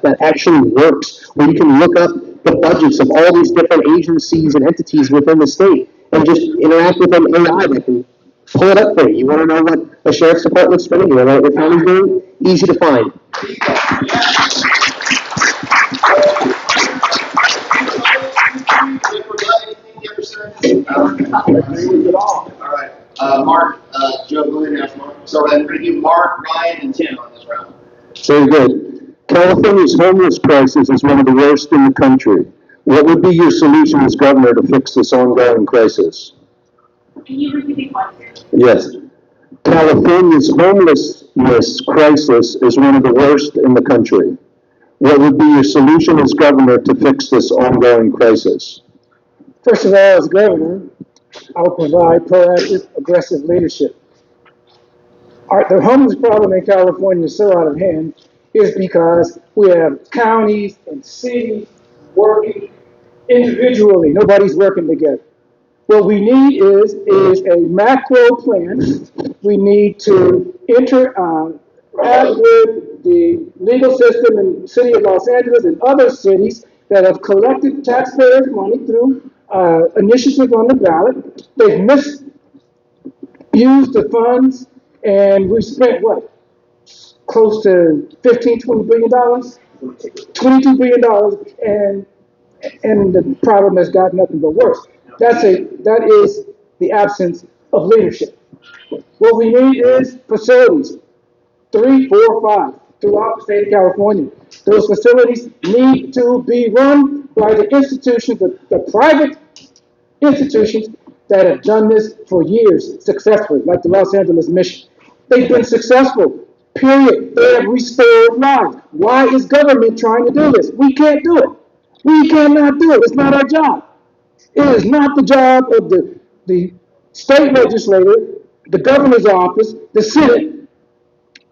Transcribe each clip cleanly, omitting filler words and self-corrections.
that actually works, where you can look up the budgets of all these different agencies and entities within the state and just interact with an AI that can pull it up for you. You want to know what the sheriff's department's spending? You want to know what the county's doing? Easy to find. All right. Mark, Joe, go ahead and ask Mark. So we're going to do Mark, Ryan, and Tim on this round. Very good. California's homeless crisis is one of the worst in the country. What would be your solution as governor to fix this ongoing crisis? Can you repeat the question? Yes. California's homelessness crisis is one of the worst in the country. What would be your solution as governor to fix this ongoing crisis? First of all, as governor, I will provide proactive, aggressive leadership. The homeless problem in California is so out of hand is because we have counties and cities working individually. Nobody's working together. What we need is a macro plan. We need to interact with the legal system in the city of Los Angeles and other cities that have collected taxpayers' money through initiatives on the ballot. They've misused the funds, and we spent what? Close to $15, $20 billion, $22 billion, and the problem has gotten nothing but worse. That is the absence of leadership. What we need is facilities, 3, 4, 5 throughout the state of California. Those facilities need to be run by the institutions, the private institutions that have done this for years successfully, like the Los Angeles Mission. They've been successful, period. They have restored lives. Why is government trying to do this? We can't do it. We cannot do it. It's not our job. It is not the job of the state legislature, the governor's office, the Senate,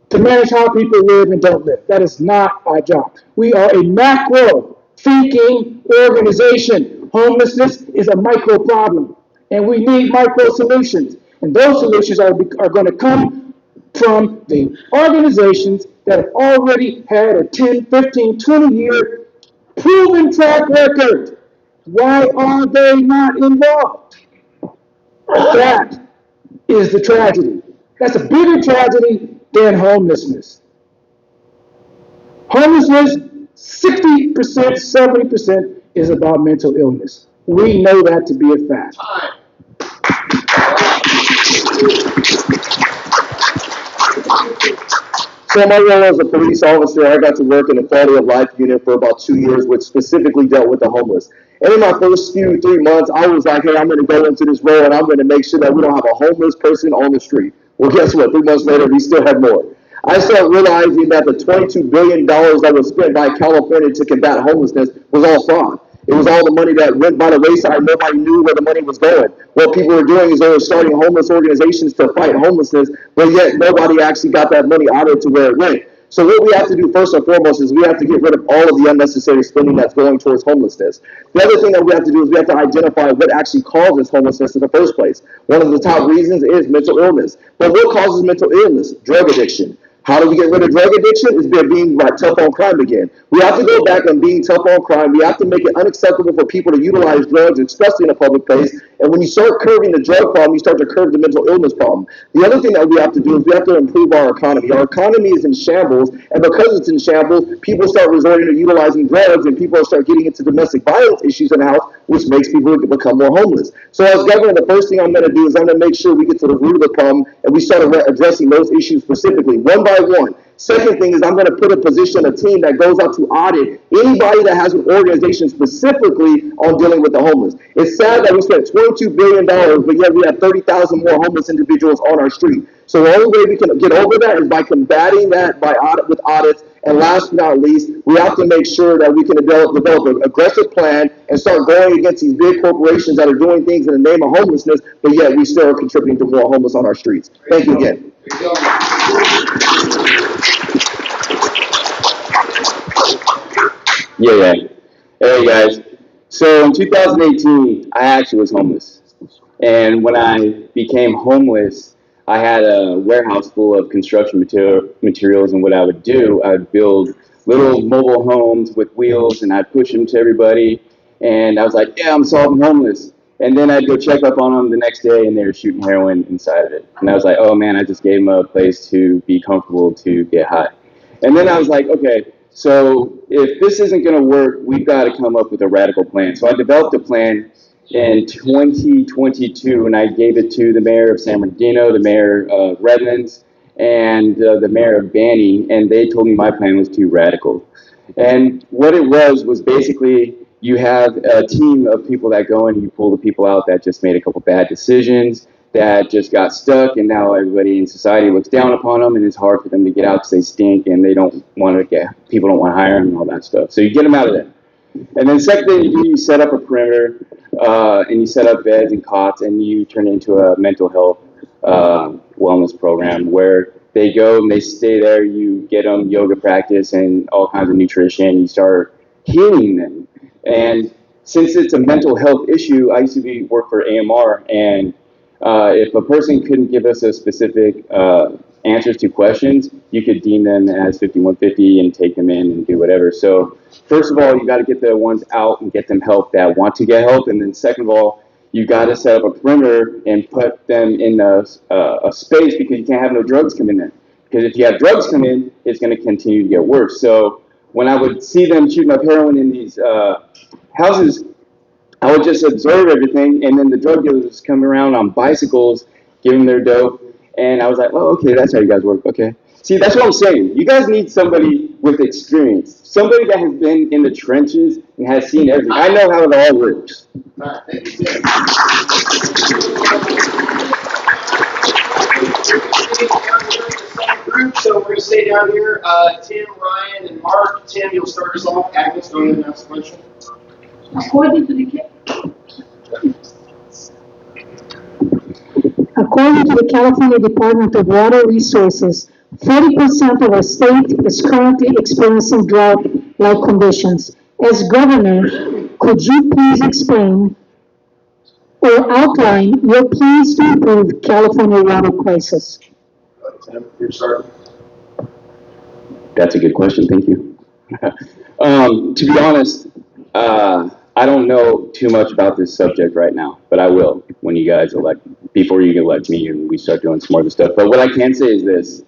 to manage how people live and don't live. That is not our job. We are a macro thinking organization. Homelessness is a micro problem, and we need micro solutions. And those solutions are going to come from the organizations that have already had a 10, 15, 20-year proven track record. Why are they not involved? That is the tragedy. That's a bigger tragedy than homelessness. Homelessness, 60%, 70% is about mental illness. We know that to be a fact. So my role as a police officer, I got to work in the quality of life unit for about 2 years, which specifically dealt with the homeless. And in my first 3 months, I was like, hey, I'm going to go into this role and I'm going to make sure that we don't have a homeless person on the street. Well, guess what? 3 months later, we still have more. I started realizing that the $22 billion that was spent by California to combat homelessness was all fraud. It was all the money that went by the wayside. Nobody knew where the money was going. What people were doing is they were starting homeless organizations to fight homelessness, but yet nobody actually got that money out of it to where it went. So what we have to do first and foremost is we have to get rid of all of the unnecessary spending that's going towards homelessness. The other thing that we have to do is we have to identify what actually causes homelessness in the first place. One of the top reasons is mental illness. But what causes mental illness? Drug addiction. How do we get rid of drug addiction? Is by being tough on crime again. We have to go back and being tough on crime. We have to make it unacceptable for people to utilize drugs, especially in a public place. And when you start curbing the drug problem, you start to curb the mental illness problem. The other thing that we have to do is we have to improve our economy. Our economy is in shambles, and because it's in shambles, people start resorting to utilizing drugs, and people start getting into domestic violence issues in the house, which makes people become more homeless. So as governor, the first thing I'm going to do is I'm going to make sure we get to the root of the problem, and we start addressing those issues specifically, one by one. Second thing is I'm going to put a position, a team that goes out to audit anybody that has an organization specifically on dealing with the homeless. It's sad that we spent $22 billion, but yet we have 30,000 more homeless individuals on our street. So the only way we can get over that is by combating that with audits. And last but not least, we have to make sure that we can develop an aggressive plan and start going against these big corporations that are doing things in the name of homelessness, but yet we still are contributing to more homeless on our streets. Thank you again. Yeah. Hey guys. So in 2018, I actually was homeless. And when I became homeless, I had a warehouse full of construction materials. And what I would do, I would build little mobile homes with wheels, and I'd push them to everybody. And I was like, yeah, I'm solving homeless. And then I'd go check up on them the next day, and they were shooting heroin inside of it. And I was like, oh man, I just gave them a place to be comfortable to get high. And then I was like, okay, so if this isn't going to work, we've got to come up with a radical plan. So I developed a plan in 2022, and I gave it to the mayor of San Bernardino, the mayor of Redlands, and the mayor of Banning, and they told me my plan was too radical. And what it was basically you have a team of people that go and you pull the people out that just made a couple bad decisions, that just got stuck, and now everybody in society looks down upon them, and it's hard for them to get out because they stink and they don't want to get, people don't want to hire them and all that stuff. So you get them out of there. And then second thing you do, you set up a perimeter, and you set up beds and cots, and you turn it into a mental health wellness program where they go and they stay there. You get them yoga practice and all kinds of nutrition. You start healing them. And since it's a mental health issue, I used to work for AMR, and if a person couldn't give us a specific answers to questions, you could deem them as 5150 and take them in and do whatever. So first of all, you got to get the ones out and get them help that want to get help. And then second of all, you got to set up a perimeter and put them in a space, because you can't have no drugs come in there. Because if you have drugs come in, it's going to continue to get worse. So when I would see them shooting up heroin in these houses, I would just observe everything, and then the drug dealers come around on bicycles, give them their dope, and I was like, oh, okay, that's how you guys work, okay. See, that's what I'm saying. You guys need somebody with experience, somebody that has been in the trenches and has seen everything. I know how it all works. All right, thank you, Tim. Group, so we're going to stay down here. Tim, Ryan, and Mark. Tim, you'll start us off. Agnes, go ahead and ask the question. According to the According to the California Department of Water Resources, 40% of our state is currently experiencing drought-like conditions. As governor, could you please explain or outline your plans to improve California water crisis? Tim, you're starting. That's a good question, thank you. To be honest, I don't know too much about this subject right now, but I will when you guys before you elect me and we start doing some more of the stuff. But what I can say is this.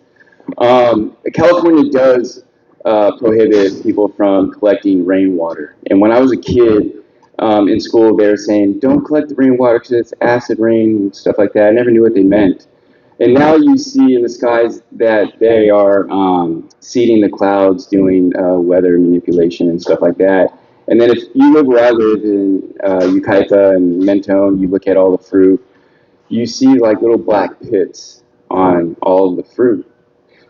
California does prohibit people from collecting rainwater. And when I was a kid in school, they were saying, don't collect the rainwater because it's acid rain and stuff like that. I never knew what they meant. And now you see in the skies that they are seeding the clouds, doing weather manipulation and stuff like that. And then if you live where I live in Yucaipa and Mentone, you look at all the fruit, you see like little black pits on all of the fruit.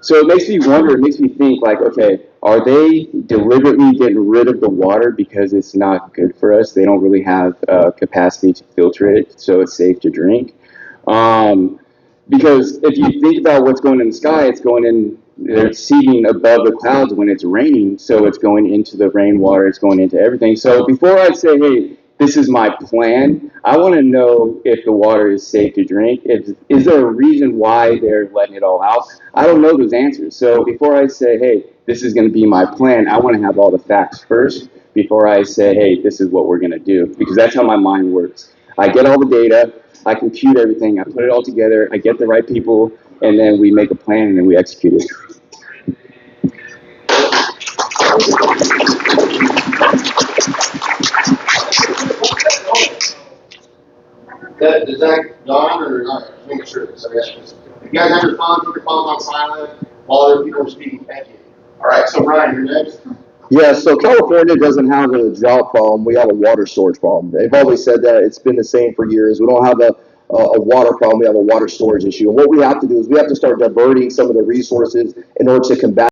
So it makes me wonder, it makes me think like, okay, are they deliberately getting rid of the water because it's not good for us? They don't really have capacity to filter it, so it's safe to drink. Because if you think about what's going in the sky, it's going in, they're seeding above the clouds when it's raining, so it's going into the rainwater, it's going into everything. So before I say, hey, this is my plan, I want to know if the water is safe to drink. Is there a reason why they're letting it all out? I don't know those answers. So before I say, hey, this is going to be my plan, I want to have all the facts first before I say, hey, this is what we're going to do. Because that's how my mind works. I get all the data, I compute everything, I put it all together, I get the right people, and then we make a plan and then we execute it. Is that Don or not? Just making sure. So, yes. You guys have your phone, put your phones on silent while other people are speaking. Thank you. All right, so Ryan, you're next. Yeah, so California doesn't have a drought problem. We have a water storage problem. They've always said that. It's been the same for years. We don't have a water problem. We have a water storage issue. And what we have to do is we have to start diverting some of the resources in order to combat